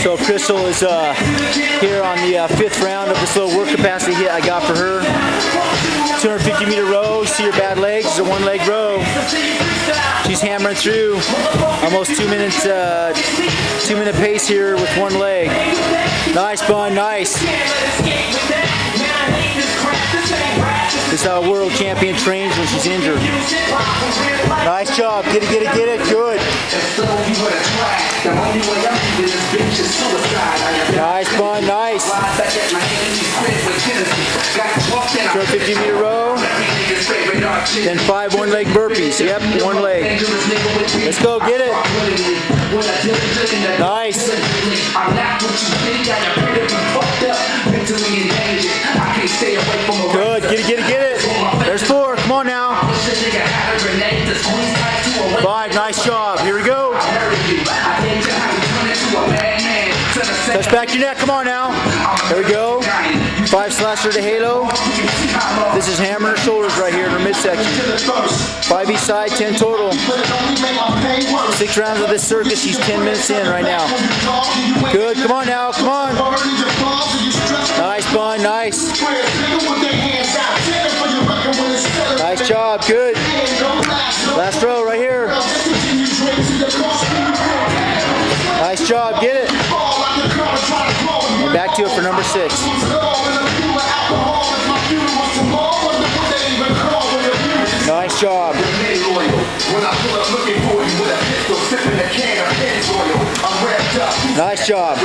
So Crystal is here on the 5th round of this little work capacity hit I got for her. 250 meter row. See her bad legs. It's a 1-leg row. She's hammering through almost 2 minutes, 2 minute pace here with 1 leg. Nice, Bun, nice. This is how a world champion trains when she's injured. Nice job. Get it, get it, get it. Good. Nice, Bun, nice. 250 meter row. Then 5 1-leg burpees. Yep, 1 leg. Let's go, get it. Nice. Good, get it, get it, get it. There's 4, come on now. 5, nice job. Here we go. Touch back your neck, come on now. There we go. 5 slasher to halo. This is hammering her shoulders right here in her midsection. 5 each side, 10 total. 6 rounds of this circuit, she's 10 minutes in right now. Good, come on now, come on. Nice, Bun, nice. Nice job, good. Last row right here. Nice job, get it. And back to it for number 6. Nice job. Nice job.